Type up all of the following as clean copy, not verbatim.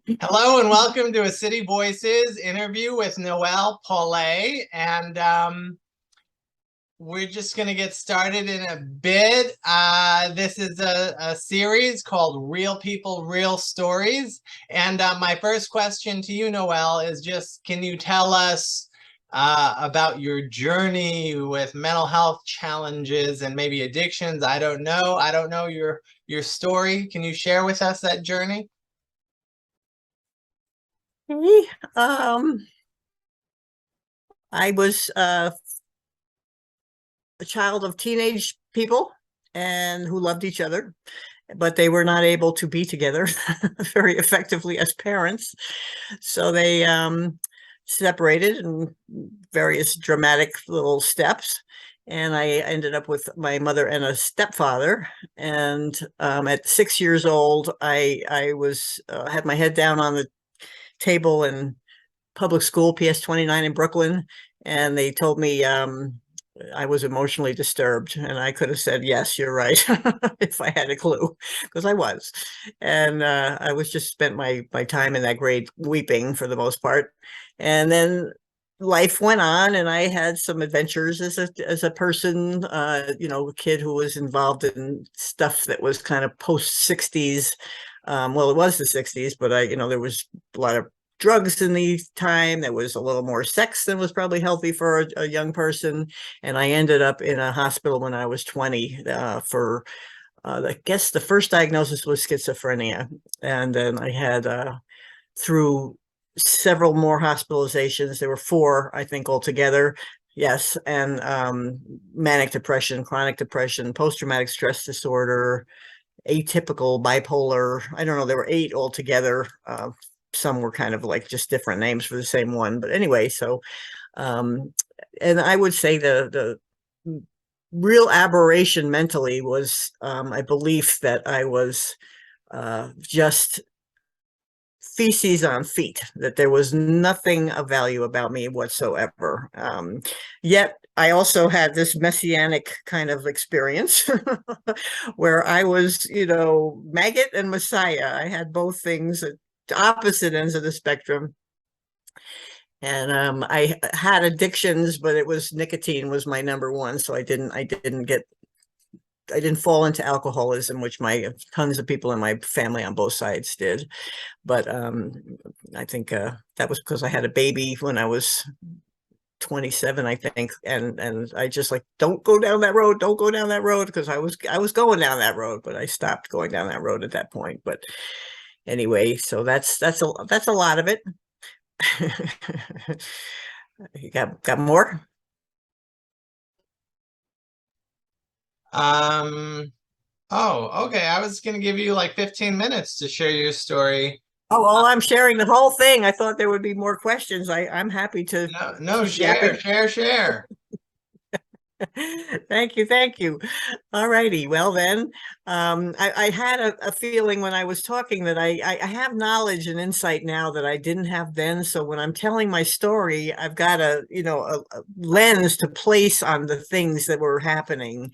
Hello and welcome to a City Voices interview with Noelle, Pollet, and we're just going to get started in a bit. This is a series called Real People, Real Stories, and my first question to you, Noelle, is just can you tell us about your journey with mental health challenges and maybe addictions? I don't know. I don't know your story. Can you share with us that journey? Hey, I was a child of teenage people and who loved each other, but they were not able to be together very effectively as parents. So they separated in various dramatic little steps. And I ended up with my mother and a stepfather. And at 6 years old, I was had my head down on the table in public school, PS 29 in Brooklyn, and they told me I was emotionally disturbed, and I could have said, "Yes, you're right," if I had a clue, because I was, and I was just spent my time in that grade weeping for the most part, and then life went on, and I had some adventures as a person, a kid who was involved in stuff that was kind of post 60s. Well, it was the 60s, but there was a lot of drugs in the time. There was a little more sex than was probably healthy for a young person. And I ended up in a hospital when I was 20 for, I guess the first diagnosis was schizophrenia. And then I had, through several more hospitalizations, there were four, I think, altogether. Yes. And manic depression, chronic depression, post-traumatic stress disorder, atypical bipolar. I don't know, there were eight altogether. Some were kind of like just different names for the same one. But anyway, so and I would say the real aberration mentally was a belief that I was just feces on feet, that there was nothing of value about me whatsoever. Yet I also had this messianic kind of experience where I was, maggot and Messiah. I had both things at opposite ends of the spectrum. And I had addictions, but it was nicotine was my number one. So I didn't fall into alcoholism, which my tons of people in my family on both sides did. But I think that was because I had a baby when I was 27, I think, and I just like, don't go down that road, don't go down that road, because I was going down that road, but I stopped going down that road at that point. But anyway, so that's a lot of it. You got more? Um, oh, okay. I was gonna give you like 15 minutes to share your story. Oh, well, I'm sharing the whole thing. I thought there would be more questions. I'm happy to No, no, keep share, yapping. share, share. Thank you, thank you. All righty. Well then, I had a feeling when I was talking that I have knowledge and insight now that I didn't have then. So when I'm telling my story, I've got a lens to place on the things that were happening.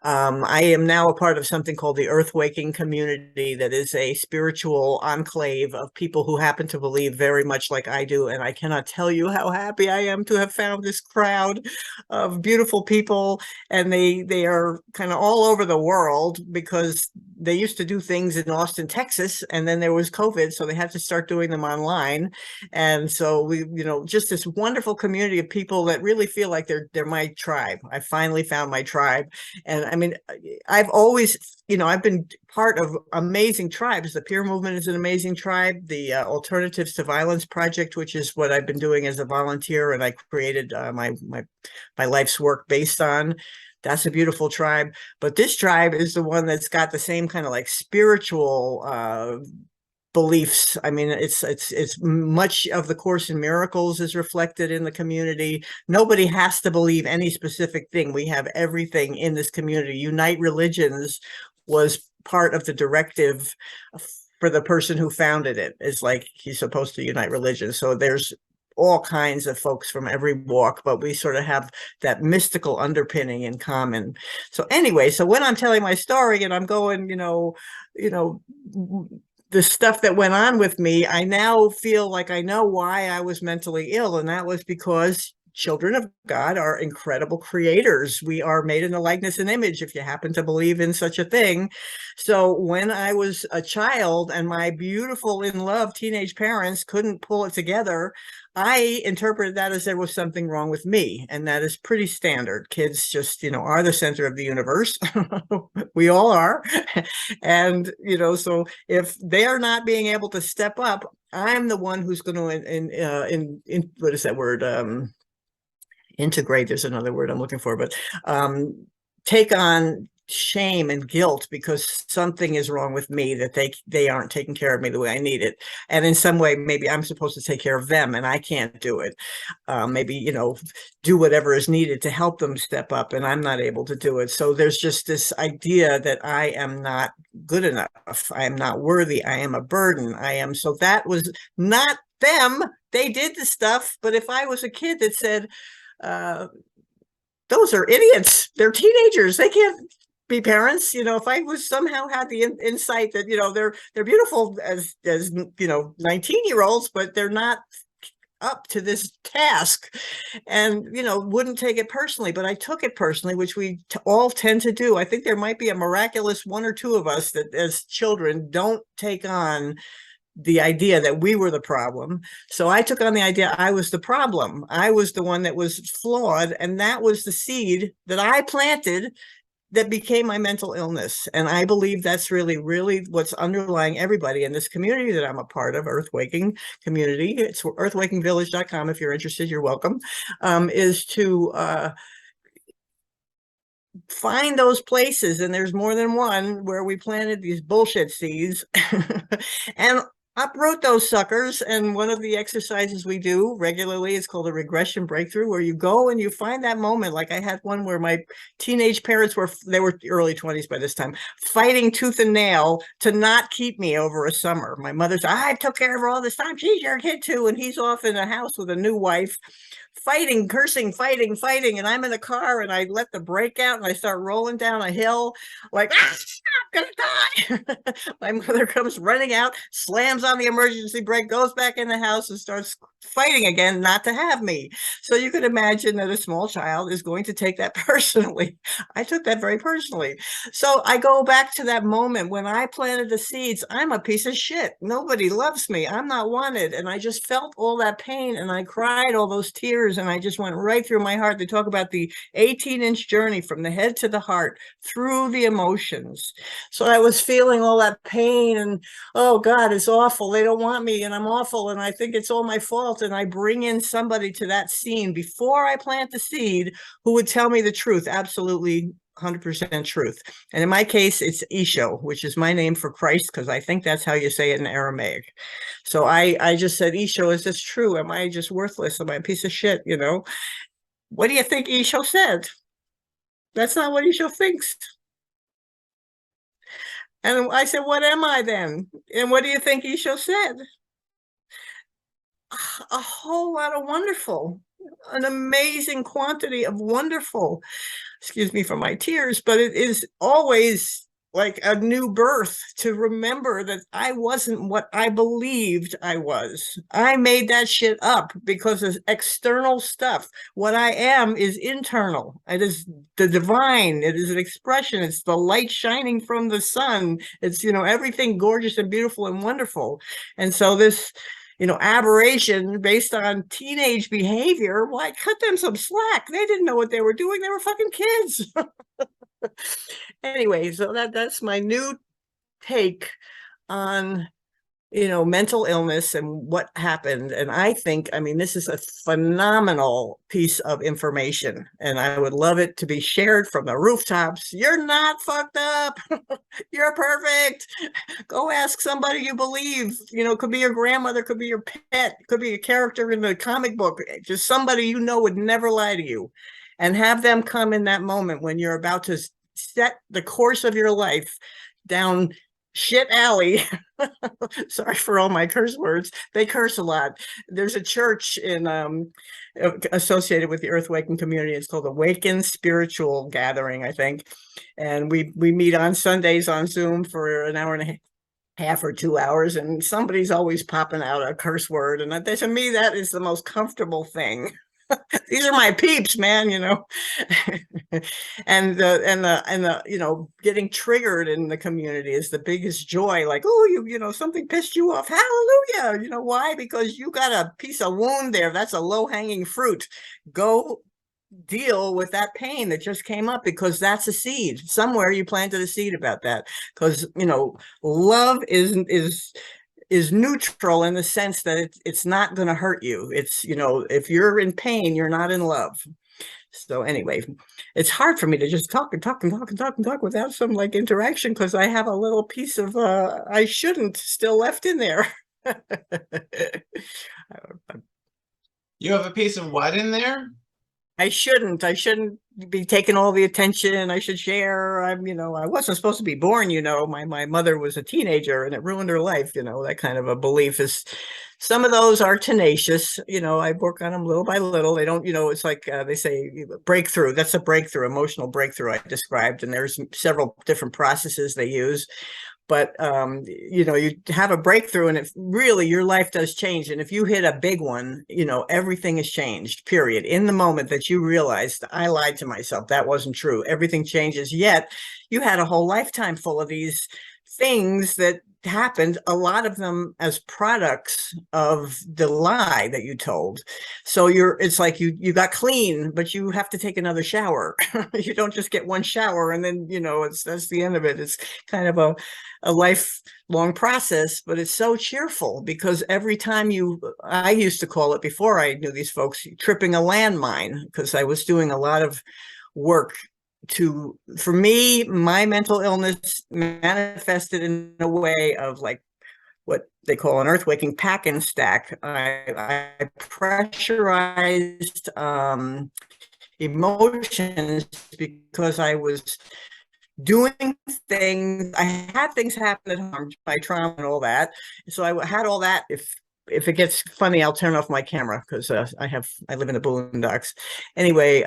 I am now a part of something called the Earth Waking Community, that is a spiritual enclave of people who happen to believe very much like I do. And I cannot tell you how happy I am to have found this crowd of beautiful people. And they are kind of all over the world, because they used to do things in Austin, Texas, and then there was COVID, so they had to start doing them online. And so we, just this wonderful community of people that really feel like they're my tribe. I finally found my tribe. And I mean, I've always, I've been part of amazing tribes. The Peer Movement is an amazing tribe. The Alternatives to Violence Project, which is what I've been doing as a volunteer, and I created my life's work based on. That's a beautiful tribe. But this tribe is the one that's got the same kind of like spiritual beliefs. I mean, it's much of the Course in Miracles is reflected in the community. Nobody has to believe any specific thing. We have everything in this community. Unite Religions was part of the directive for the person who founded it. It's like he's supposed to unite religions. So there's all kinds of folks from every walk, but we sort of have that mystical underpinning in common. So anyway, so when I'm telling my story and I'm going, the stuff that went on with me, I now feel like I know why I was mentally ill. And that was because children of God are incredible creators. We are made in the likeness and image, if you happen to believe in such a thing. So when I was a child and my beautiful, in love teenage parents couldn't pull it together, I interpreted that as there was something wrong with me. And that is pretty standard. Kids just, are the center of the universe. We all are. And, so if they're not being able to step up, I'm the one who's going to, what is that word? Integrate, there's another word I'm looking for, but take on shame and guilt because something is wrong with me, that they aren't taking care of me the way I need it. And in some way, maybe I'm supposed to take care of them and I can't do it. Maybe, do whatever is needed to help them step up and I'm not able to do it. So there's just this idea that I am not good enough. I am not worthy. I am a burden. So that was not them. They did the stuff. But if I was a kid that said, those are idiots, they're teenagers, they can't be parents, if I was somehow had the insight that they're beautiful as 19-year-olds, but they're not up to this task, and wouldn't take it personally. But I took it personally, which we all tend to do. I think there might be a miraculous one or two of us that as children don't take on the idea that we were the problem. So I took on the idea I was the problem. I was the one that was flawed. And that was the seed that I planted that became my mental illness. And I believe that's really, really what's underlying everybody in this community that I'm a part of, Earthwaking community. It's earthwakingvillage.com. If you're interested, you're welcome, is to find those places, and there's more than one, where we planted these bullshit seeds and uproot those suckers. And one of the exercises we do regularly is called a regression breakthrough, where you go and you find that moment. Like I had one where my teenage parents they were early 20s by this time, fighting tooth and nail to not keep me over a summer. My mother said, I took care of her all this time, she's your kid too, and he's off in a house with a new wife, fighting, cursing, fighting, and I'm in the car and I let the brake out and I start rolling down a hill like, I'm gonna die. My mother comes running out, slams on the emergency brake, goes back in the house and starts fighting again not to have me. So you can imagine that a small child is going to take that personally. I took that very personally. So I go back to that moment when I planted the seeds. I'm a piece of shit. Nobody loves me. I'm not wanted. And I just felt all that pain and I cried all those tears and I just went right through my heart. They talk about the 18-inch journey from the head to the heart through the emotions. So I was feeling all that pain and, oh God, it's awful. They don't want me and I'm awful and I think it's all my fault. And I bring in somebody to that scene before I plant the seed who would tell me the truth, absolutely 100% truth. And in my case, it's Isho, which is my name for Christ, because I think that's how you say it in Aramaic. So I just said, Isho, is this true? Am I just worthless? Am I a piece of shit? What do you think Isho said? That's not what Isho thinks. And I said, what am I then? And what do you think Isho said? A whole lot of wonderful, an amazing quantity of wonderful. Excuse me for my tears, but it is always like a new birth to remember that I wasn't what I believed I was. I made that shit up because of external stuff. What I am is internal. It is the divine. It is an expression. It's the light shining from the sun. It's, everything gorgeous and beautiful and wonderful. And so this, aberration based on teenage behavior, well, I cut them some slack. They didn't know what they were doing. They were fucking kids. Anyway, so that's my new take on, mental illness and what happened. And I think, this is a phenomenal piece of information and I would love it to be shared from the rooftops. You're not fucked up. You're perfect. Go ask somebody you believe, could be your grandmother, could be your pet, could be a character in the comic book, just somebody would never lie to you, and have them come in that moment when you're about to set the course of your life down shit alley. Sorry for all my curse words. They curse a lot. There's a church in associated with the Earthwaking community. It's called Awaken Spiritual Gathering, I think. And we meet on Sundays on Zoom for an hour and a half. half or 2 hours, and somebody's always popping out a curse word. And to me, that is the most comfortable thing. These are my peeps, man, and getting triggered in the community is the biggest joy. Like, oh, something pissed you off. Hallelujah. Why? Because you got a piece of wound there. That's a low-hanging fruit. Go deal with that pain that just came up, because that's a seed. Somewhere you planted a seed about that. Because love is neutral in the sense that it's not going to hurt you. It's, if you're in pain, you're not in love. So anyway, it's hard for me to just talk and talk and talk and talk and talk without some like interaction, because I have a little piece of I shouldn't still left in there. You have a piece of what in there? I shouldn't be taking all the attention. I should share. I wasn't supposed to be born, my mother was a teenager and it ruined her life. That kind of a belief is, some of those are tenacious. I work on them little by little. They don't, it's like they say breakthrough. That's a breakthrough, emotional breakthrough I described. And there's several different processes they use. But, you have a breakthrough and really your life does change. And if you hit a big one, everything has changed, period. In the moment that you realized, I lied to myself, that wasn't true, everything changes. Yet you had a whole lifetime full of these things that happened, a lot of them as products of the lie that you told. So it's like you got clean, but you have to take another shower. You don't just get one shower and then that's the end of it. It's kind of a lifelong process, but it's so cheerful, because every time I used to call it, before I knew these folks, tripping a landmine, because I was doing a lot of work for me, my mental illness manifested in a way of like what they call an earthquaking pack and stack. I pressurized emotions because I was doing things. I had things happen at home by trauma and all that. So I had all that. If it gets funny, I'll turn off my camera, because I live in the boondocks. Anyway,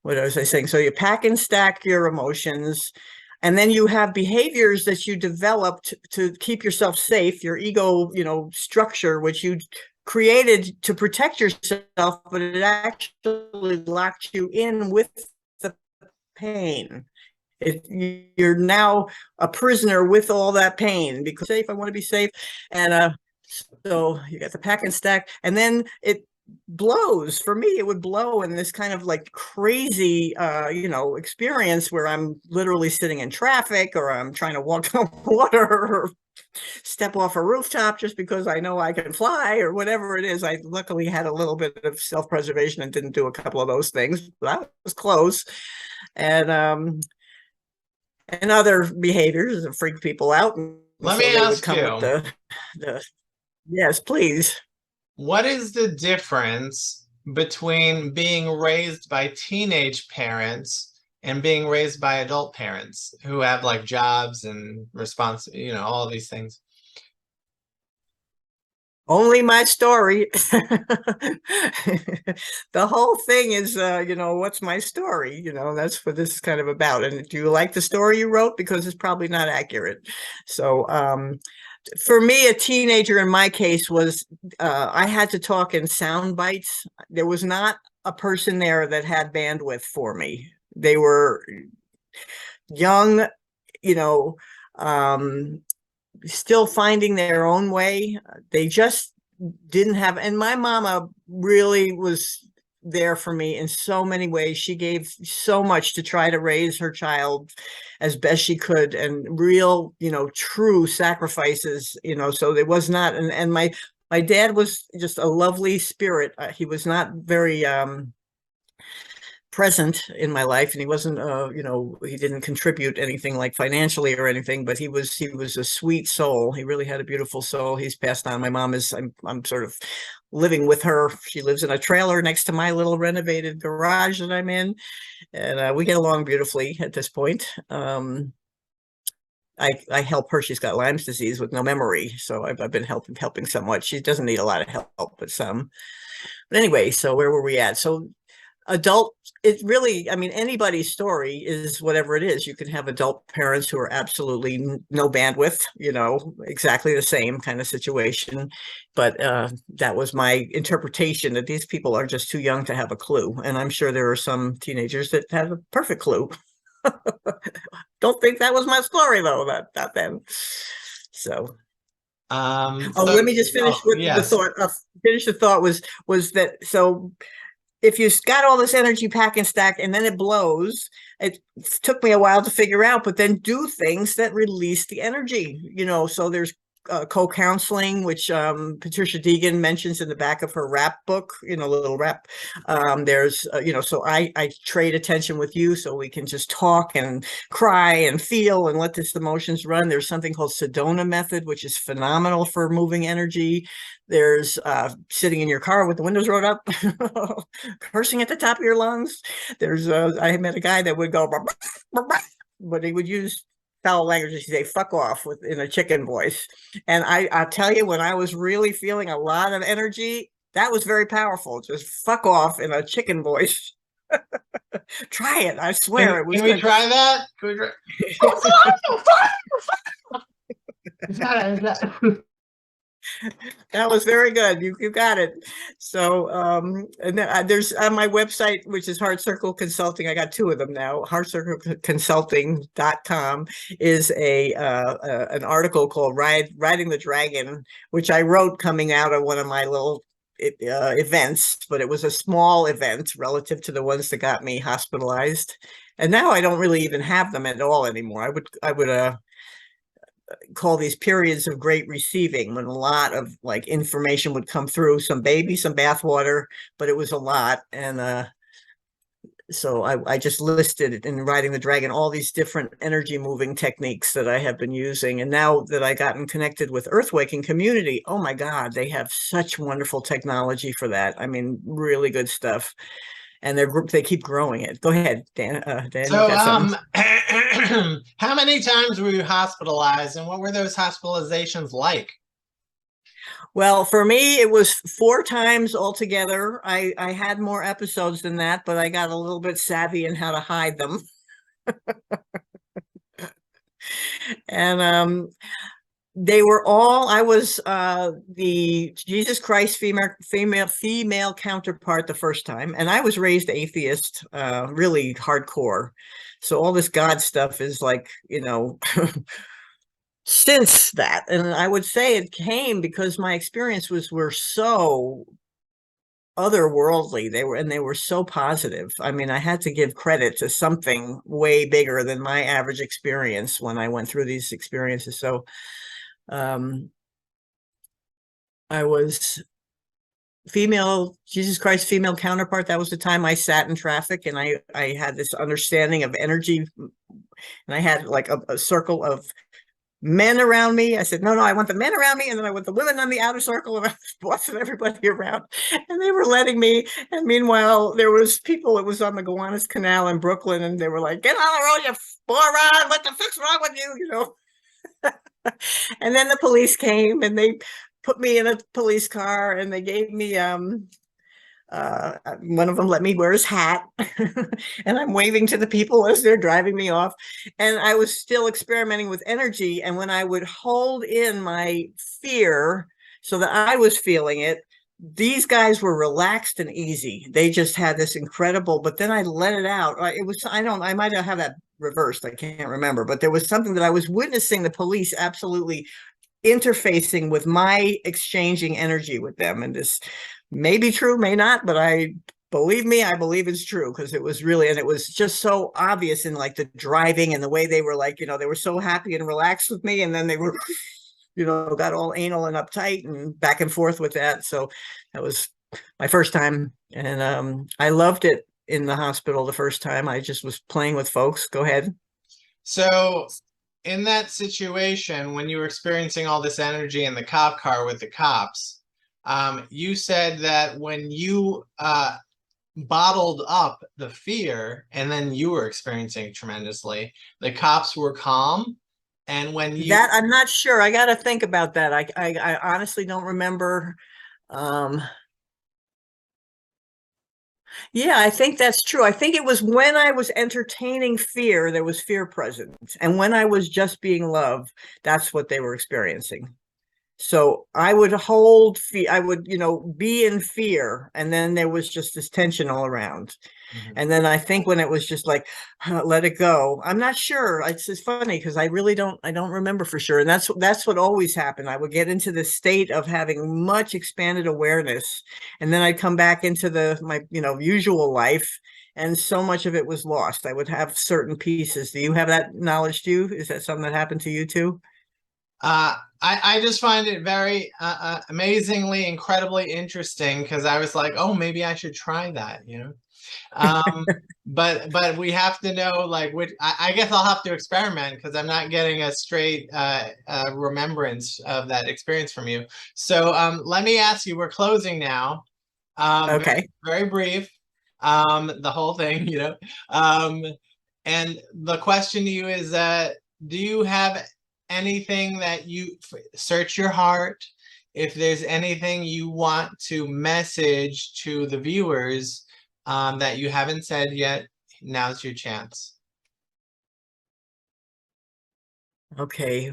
what was I saying? So you pack and stack your emotions, and then you have behaviors that you developed to keep yourself safe, your ego, structure, which you created to protect yourself, but it actually locked you in with the pain. You're now a prisoner with all that pain, because safe, I want to be safe. And so you got the pack and stack, and then it blows. For me, it would blow in this kind of like crazy experience where I'm literally sitting in traffic, or I'm trying to walk on water, or step off a rooftop just because I know I can fly, or whatever it is. I luckily had a little bit of self-preservation and didn't do a couple of those things, but I was close. And other behaviors that freak people out. Let me ask you. Yes, please. What is the difference between being raised by teenage parents and being raised by adult parents who have like jobs and all these things? Only my story. The whole thing is, what's my story? That's what this is kind of about. And do you like the story you wrote? Because it's probably not accurate. So, for me, a teenager in my case was, I had to talk in sound bites. There was not a person there that had bandwidth for me. They were young, still finding their own way. They just didn't have, and my mama really was there for me in so many ways. She gave so much to try to raise her child as best she could, and real, true sacrifices, so there was not, and my dad was just a lovely spirit. He was not very present in my life, and he wasn't he didn't contribute anything like financially or anything, but he was a sweet soul. He really had a beautiful soul. He's passed on. My mom is, I'm sort of living with her. She lives in a trailer next to my little renovated garage that I'm in, and we get along beautifully at this point. I help her. She's got Lyme's disease with no memory, so I've been helping somewhat. She doesn't need a lot of help, but some. But anyway, so where were we at? So adult, it really, I mean, anybody's story is whatever it is. You can have adult parents who are absolutely no bandwidth, exactly the same kind of situation. But that was my interpretation, that these people are just too young to have a clue. And I'm sure there are some teenagers that have a perfect clue. Don't think that was my story though, that then. So let me just finish with the yes. thought. Finish the thought was that, so if you got all this energy pack and stack and then it blows, it took me a while to figure out, but then do things that release the energy, so there's co-counseling, which Patricia Deegan mentions in the back of her rap book, little rap. There's, so I trade attention with you so we can just talk and cry and feel and let this emotions run. There's something called Sedona Method, which is phenomenal for moving energy. There's sitting in your car with the windows rolled up, cursing at the top of your lungs. There's I met a guy that would go, but he would use foul language. He'd say "fuck off" in a chicken voice. And I'll tell you, when I was really feeling a lot of energy, that was very powerful. Just "fuck off" in a chicken voice. Try it. I swear it was. Can we try that? Can we try? That was very good. You got it. So and then, there's on my website, which is Heart Circle Consulting. I got two of them now. heartcircleconsulting.com is an article called Riding the Dragon, which I wrote coming out of one of my little events, but it was a small event relative to the ones that got me hospitalized. And now I don't really even have them at all anymore. I would call these periods of great receiving, when a lot of like information would come through, some baby, some bathwater, but it was a lot. And so I just listed in Riding the Dragon all these different energy moving techniques that I have been using. And now that I gotten connected with Earthwaking Community, oh my God, they have such wonderful technology for that. I mean, really good stuff. And they keep growing it. Go ahead, Dan. Dan, So, you got something? how many times were you hospitalized, and what were those hospitalizations like? Well, for me, it was 4 times altogether. I had more episodes than that, but I got a little bit savvy in how to hide them. And they were all, I was the Jesus Christ female counterpart the first time, and I was raised atheist, really hardcore. So all this God stuff is like, since that. And I would say it came because my experiences were so otherworldly. They were so positive. I mean, I had to give credit to something way bigger than my average experience when I went through these experiences. So I was Jesus Christ female counterpart. That was the time I sat in traffic, and I had this understanding of energy, and I had like a circle of men around me. I said, no, I want the men around me, and then I want the women on the outer circle, and I was bossing everybody around, and they were letting me. And meanwhile, there was people. It was on the Gowanus Canal in Brooklyn, and they were like, "Get on the road, you moron! What the fuck's wrong with you?" And then the police came, and they put me in a police car, and they gave me one of them let me wear his hat, and I'm waving to the people as they're driving me off. And I was still experimenting with energy. And when I would hold in my fear so that I was feeling it, these guys were relaxed and easy. They just had this incredible, but then I let it out. It was, I might have that reversed. I can't remember, but there was something that I was witnessing the police absolutely interfacing with my exchanging energy with them. And this may be true, may not, but I believe it's true, because it was really, and it was just so obvious in like the driving and the way they were like, they were so happy and relaxed with me. And then they were, got all anal and uptight and back and forth with that. So that was my first time. And I loved it in the hospital the first time. I just was playing with folks. Go ahead. So in that situation, when you were experiencing all this energy in the cop car with the cops, you said that when you bottled up the fear and then you were experiencing tremendously, the cops were calm. And when you... That I'm not sure. I got to think about that. I honestly don't remember. Yeah, I think that's true. I think it was when I was entertaining fear, there was fear present. And when I was just being loved, that's what they were experiencing. So I would hold fear, I would, be in fear. And then there was just this tension all around. Mhm. And then I think when it was just like, let it go. I'm not sure. It's just funny because I don't remember for sure. And that's what always happened. I would get into this state of having much expanded awareness. And then I'd come back into my, usual life. And so much of it was lost. I would have certain pieces. Do you have that knowledge too? Is that something that happened to you too? I just find it very amazingly, incredibly interesting because I was like, oh, maybe I should try that, you know? Um, but we have to know like which I guess I'll have to experiment because I'm not getting a straight remembrance of that experience from you. So let me ask you, we're closing now. Very, Okay. very brief. The whole thing, you know. Um, and the question to you is do you have anything that you search your heart? If there's anything you want to message to the viewers that you haven't said yet, now's your chance. Okay.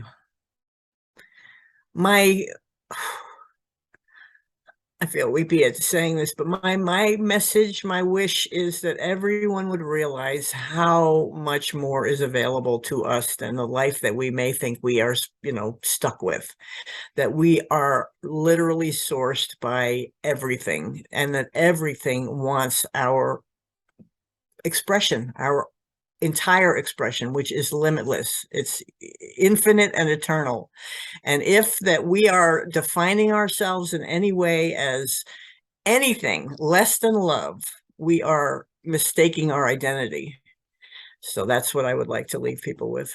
My I feel weepy at saying this, but my message, my wish is that everyone would realize how much more is available to us than the life that we may think we are, stuck with. That we are literally sourced by everything, and that everything wants our expression, our entire expression, which is limitless. It's infinite and eternal. And if that we are defining ourselves in any way as anything less than love, we are mistaking our identity. So that's what I would like to leave people with.